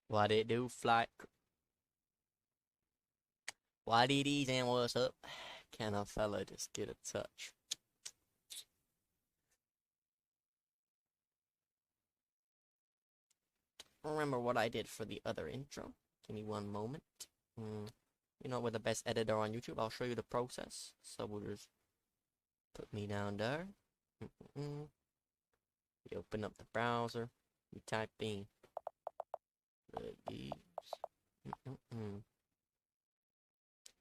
What it do, Flack? What it is and what's up? Can a fella just get a touch? Remember what I did for the other intro? Give me one moment. You know, with the best editor on YouTube, I'll show you the process. So we'll just put me down there. You open up the browser. You type in Ruggies.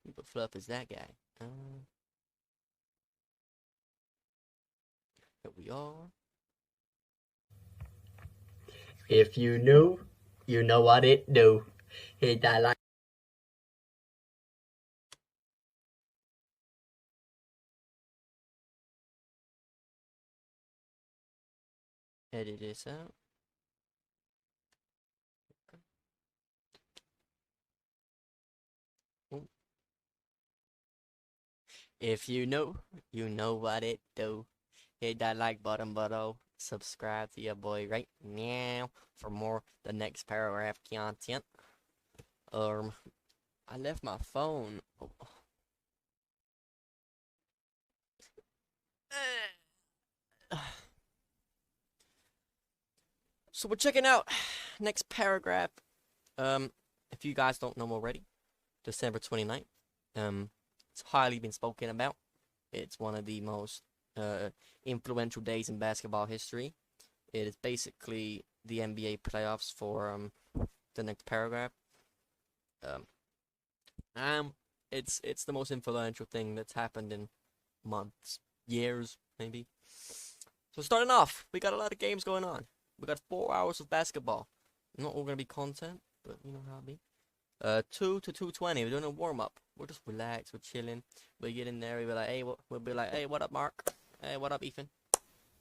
Who fluff is that guy? Here we are. If you knew, you know what it do. Hit that like. Edit this out. If you know what it do. Hit that like button below. Subscribe to your boy right now for more the next paragraph content. I left my phone. Oh. So we're checking out next paragraph. If you guys don't know already, December 29th. It's highly been spoken about. It's one of the most influential days in basketball history. It is basically the NBA playoffs for the next paragraph. It's the most influential thing that's happened in months, years, maybe. So starting off, we got a lot of games going on. We got 4 hours of basketball. Not all gonna be content, but you know how it be. 2 to 2:20. We're doing a warm up. We're just relaxed. We're chilling. We get in there. We'll be like, hey, what up, Mark? Hey, what up, Ethan?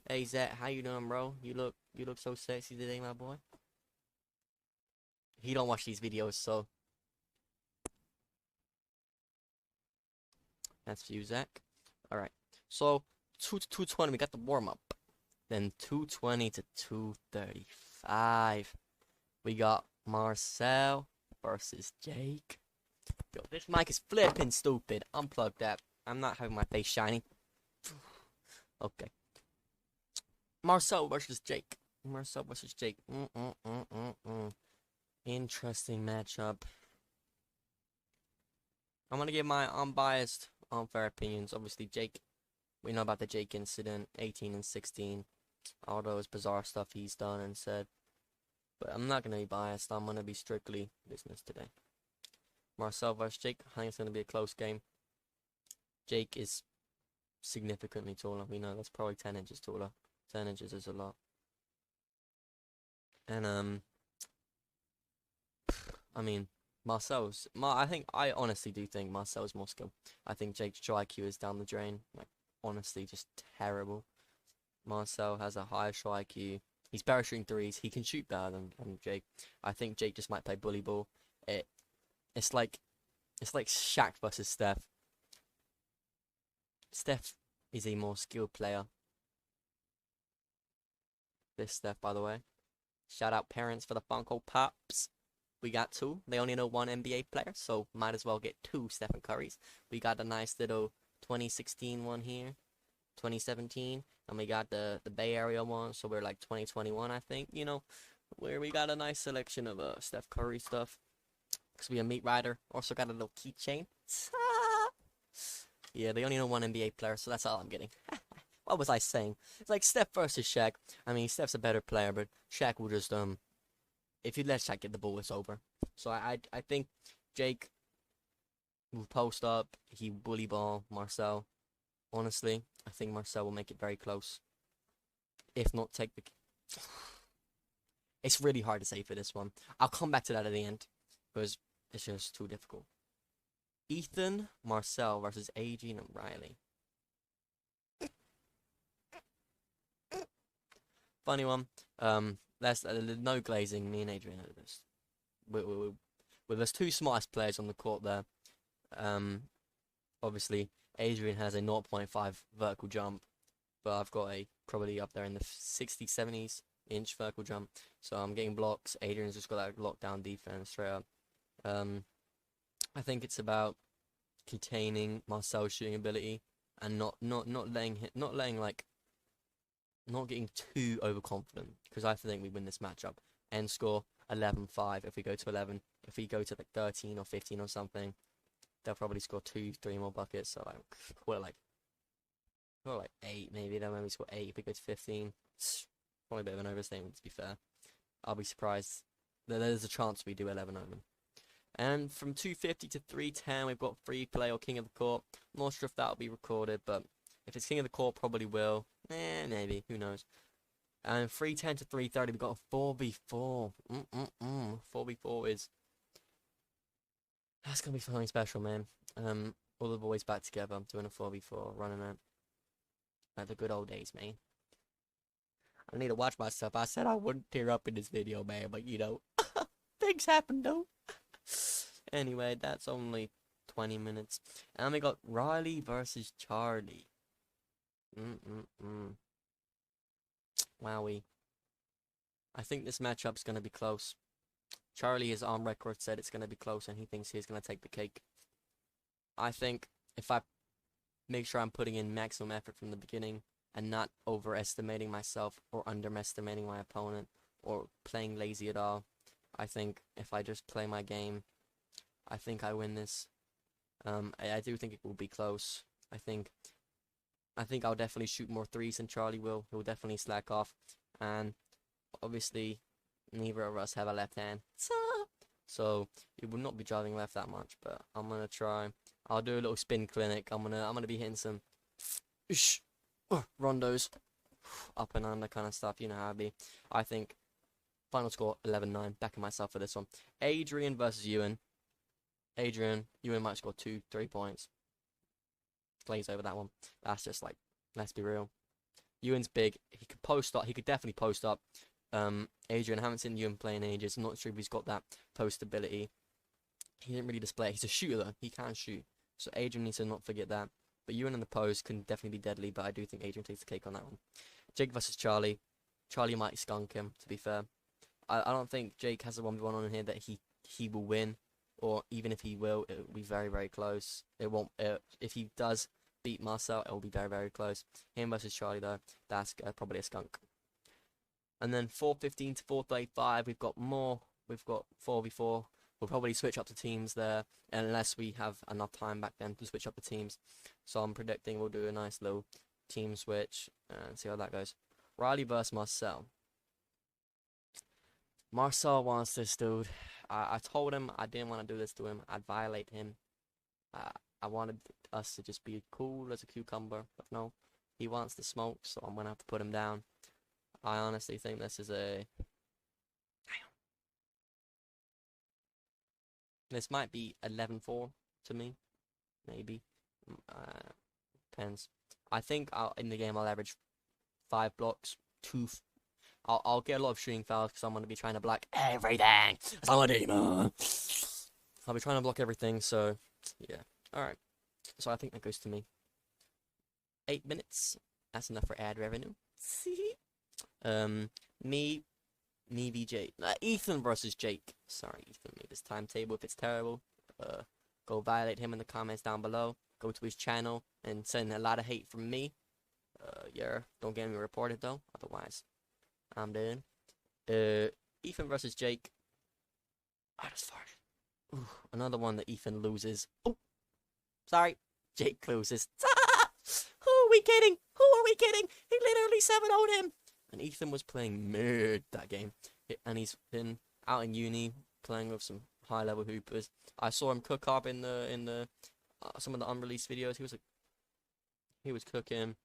Hey, Zach, how you doing, bro? You look so sexy today, my boy. He don't watch these videos, so that's for you, Zach. All right. So 2 to 2:20, we got the warm up. Then 2:20 to 2:35, we got Marcel versus Jake. Yo, this mic is flipping stupid. Unplug that. I'm not having my face shiny. Okay. Marcel versus Jake. Marcel versus Jake. Interesting matchup. I'm gonna give my unbiased, unfair opinions. Obviously, Jake. We know about the Jake incident, 18 and 16. All those bizarre stuff he's done and said. But I'm not gonna be biased. I'm gonna be strictly business today. Marcel versus Jake. I think it's gonna be a close game. Jake is significantly taller. We know that's probably 10 inches taller. 10 inches is a lot. And I mean, I honestly do think Marcel's more skilled. I think Jake's IQ is down the drain. Like, honestly, just terrible. Marcel has a higher shot IQ. He's better shooting threes. He can shoot better than Jake. I think Jake just might play bully ball. It's like Shaq versus Steph. Steph is a more skilled player. This Steph, by the way. Shout out parents for the Funko Pops. We got two. They only know one NBA player, so might as well get two Stephen Currys. We got a nice little 2016 one here, 2017, and we got the Bay Area one, so we're like 2021, I think, you know, where we got a nice selection of Steph Curry stuff. Because we a meat rider. Also got a little keychain. Yeah, they only know one NBA player, so that's all I'm getting. What was I saying? It's like Steph versus Shaq. I mean, Steph's a better player, but Shaq will just if you let Shaq get the ball, it's over. So I think Jake will post up. He bully ball Marcel. Honestly, I think Marcel will make it very close. If not, take the. It's really hard to say for this one. I'll come back to that at the end because it's just too difficult. Ethan Marcel versus Adrian and Riley. Funny one. That's no glazing. Me and Adrian are this. We're the two smartest players on the court there. Obviously Adrian has a 0.5 vertical jump, but I've got a probably up there in the 60s, 70s inch vertical jump. So I'm getting blocks. Adrian's just got that lockdown defense straight up. I think it's about containing Marcel's shooting ability and not getting too overconfident, because I think we win this matchup. End score 11-5 if we go to 11. If we go to like 13 or 15 or something, they'll probably score 2-3 more buckets. So like 8 maybe. Then when we score 8, if we go to 15, it's probably a bit of an overstatement to be fair. I'll be surprised. There's a chance we do 11 over. And from 250 to 310, we've got free play or king of the court. I'm not sure if that'll be recorded, but if it's king of the court, probably will. Maybe. Who knows? And 310 to 330, we've got a 4v4. 4v4 is... That's going to be something special, man. All the boys back together, doing a 4v4, running it. Like the good old days, man. I need to watch myself. I said I wouldn't tear up in this video, man, but you know, things happen, though. Anyway, that's only 20 minutes. And we got Riley versus Charlie. Wowie. I think this matchup's going to be close. Charlie is on record said it's going to be close and he thinks he's going to take the cake. I think if I make sure I'm putting in maximum effort from the beginning and not overestimating myself or underestimating my opponent or playing lazy at all, I think if I just play my game, I think I win this. I do think it will be close. I think I'll definitely shoot more threes than Charlie will. He'll definitely slack off. And obviously, neither of us have a left hand. So it will not be driving left that much, but I'm gonna try. I'll do a little spin clinic. I'm gonna be hitting some rondos, up and under kind of stuff. You know how it be. I think final score 11-9. Backing myself for this one. Adrian versus Ewan. Ewan might score 2-3 points. Glaze over that one. That's just like, let's be real. Ewan's big. He could post up. He could definitely post up. Adrian, I haven't seen Ewan play in ages. I'm not sure if he's got that post ability. He didn't really display it. He's a shooter though. He can shoot. So Adrian needs to not forget that. But Ewan in the post can definitely be deadly, but I do think Adrian takes the cake on that one. Jake versus Charlie. Charlie might skunk him, to be fair. I don't think Jake has a 1v1 on here that he will win. Or even if he will, it will be very, very close. It won't. If he does beat Marcel, it will be very, very close. Him versus Charlie, though, that's probably a skunk. And then 415 to 435, we've got more. We've got 4v4. We'll probably switch up the teams there, unless we have enough time back then to switch up the teams. So I'm predicting we'll do a nice little team switch and see how that goes. Riley versus Marcel. Marcel wants this dude. I told him I didn't want to do this to him. I'd violate him. I wanted us to just be cool as a cucumber, but no. He wants the smoke, so I'm going to have to put him down. I honestly think this is a... This might be 11-4 to me. Maybe. Depends. I think in the game I'll average 5 blocks. I'll get a lot of shooting fouls because I'm going to be trying to block everything. I'm a demon. I'll be trying to block everything, so yeah. Alright. So I think that goes to me. 8 minutes. That's enough for ad revenue. See? Me v Jake. Ethan versus Jake. Sorry, Ethan made this timetable. If it's terrible, go violate him in the comments down below. Go to his channel and send a lot of hate from me. Yeah, don't get me reported though. Otherwise, I'm dead. Ethan versus Jake. I just farted. Ooh, another one that Ethan loses. Oh, sorry. Jake loses. Who are we kidding? Who are we kidding? He literally 7-0'd him. And Ethan was playing mid that game. And he's been out in uni playing with some high-level hoopers. I saw him cook up in the some of the unreleased videos. He was cooking.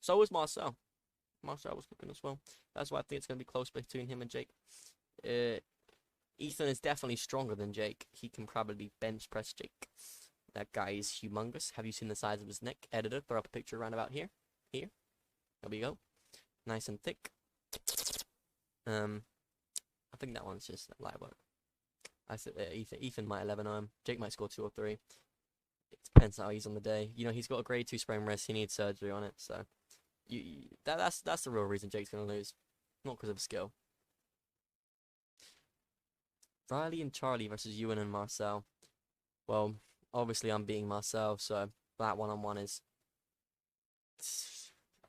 So was Marcel. Marcel was cooking as well. That's why I think it's gonna be close between him and Jake. Ethan is definitely stronger than Jake. He can probably bench press Jake. That guy is humongous. Have you seen the size of his neck? Editor, throw up a picture around about here. Here. There we go. Nice and thick. I think that one's just light work. I said Ethan might 11 him. Jake might score 2 or 3. It depends how he's on the day. You know, he's got a grade 2 sprain wrist. He needs surgery on it. So that's the real reason Jake's gonna lose. not because of skill. Riley and Charlie versus Ewan and Marcel. Well, obviously I'm beating Marcel, so that one-on-one is...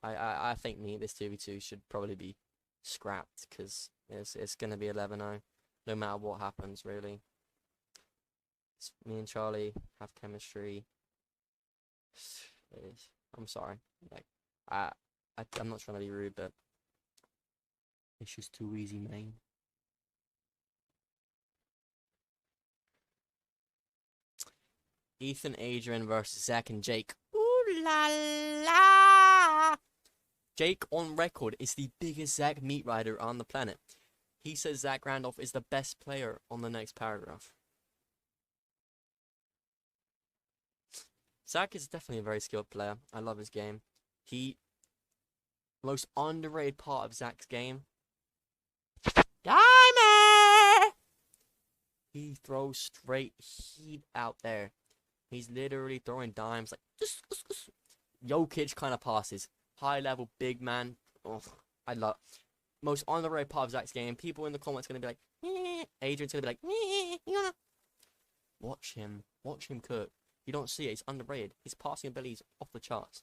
I think this 2v2 should probably be scrapped, because it's going to be 11-0, no matter what happens, really. Me and Charlie have chemistry. I'm sorry. Like, I'm not trying to be rude, but it's just too easy, man. Ethan, Adrian versus Zach and Jake. Ooh la la! Jake, on record, is the biggest Zach meat rider on the planet. He says Zach Randolph is the best player on the next paragraph. Zach is definitely a very skilled player. I love his game. The most underrated part of Zach's game. Diamond! He throws straight heat out there. He's literally throwing dimes like Jokic kind of passes. High level, big man. Oh, I love. Most underrated part of Zach's game. People in the comments are gonna be like, Adrian's gonna be like, you know. Watch him cook. You don't see it. He's underrated. His passing ability is off the charts.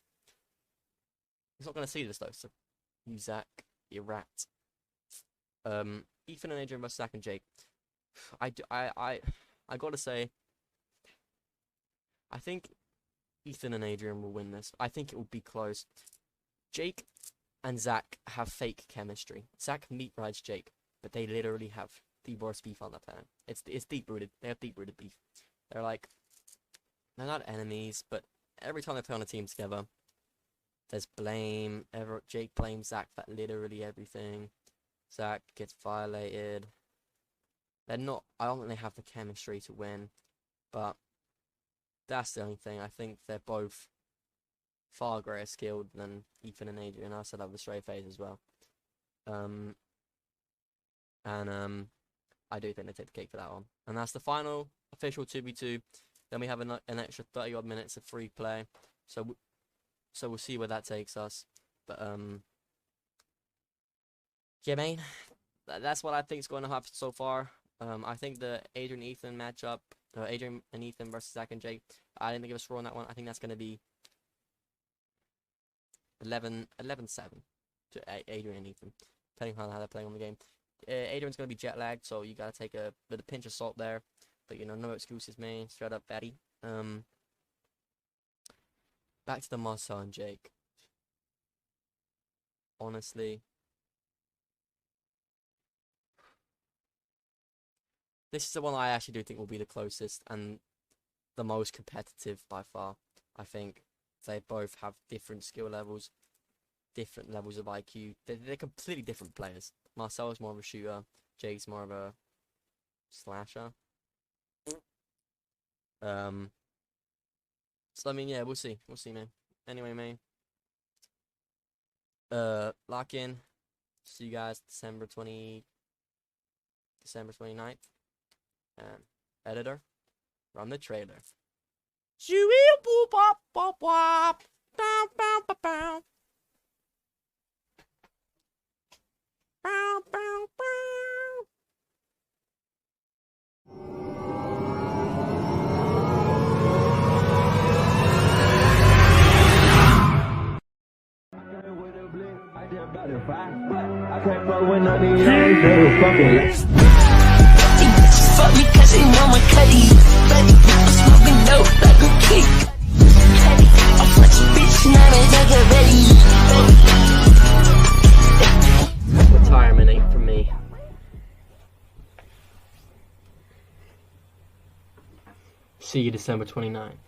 He's not gonna see this though. So, you Zach, you rat. Ethan and Adrian versus Zach and Jake. I gotta say, I think Ethan and Adrian will win this. I think it will be close. Jake and Zach have fake chemistry. Zach meat rides Jake, but they literally have the worst beef on the planet. It's deep rooted. They have deep rooted beef. They're not enemies, but every time they play on a team together, there's blame. Jake blames Zach for literally everything. Zach gets violated. I don't think they have the chemistry to win, but that's the only thing. I think they're both far greater skilled than Ethan and Adrian. I said I have a straight face as well. I do think they take the cake for that one. And that's the final official 2v2. Then we have an extra 30 odd minutes of free play. So we'll see where that takes us. But yeah, man, that's what I think is going to happen so far. I think the Adrian Ethan matchup, Adrian and Ethan versus Zach and Jake, I didn't give a score on that one. I think that's going to be 11-7 to Adrian and Ethan, depending on how they're playing on the game. Adrian's going to be jet lagged, so you got to take a bit of pinch of salt there. But, you know, no excuses, man. Straight up fatty. Back to the Marcel and Jake. Honestly, this is the one I actually do think will be the closest and the most competitive by far. I think they both have different skill levels, different levels of IQ. They're completely different players. Marcel is more of a shooter. Jake's more of a slasher. So I mean, yeah, we'll see, man. Anyway, man, lock in. See you guys December 29th. Editor, run the trailer. Shoo-wee boop bop bop bop. Bow bow bow bow. Bow bow bow. I can't roll with none of these hoes, they fucking fuck me cause they know my cutty. I'm smoking dope like a kick. I'm flex bitch, now they take it ready. Retirement ain't for me. See you December 29th.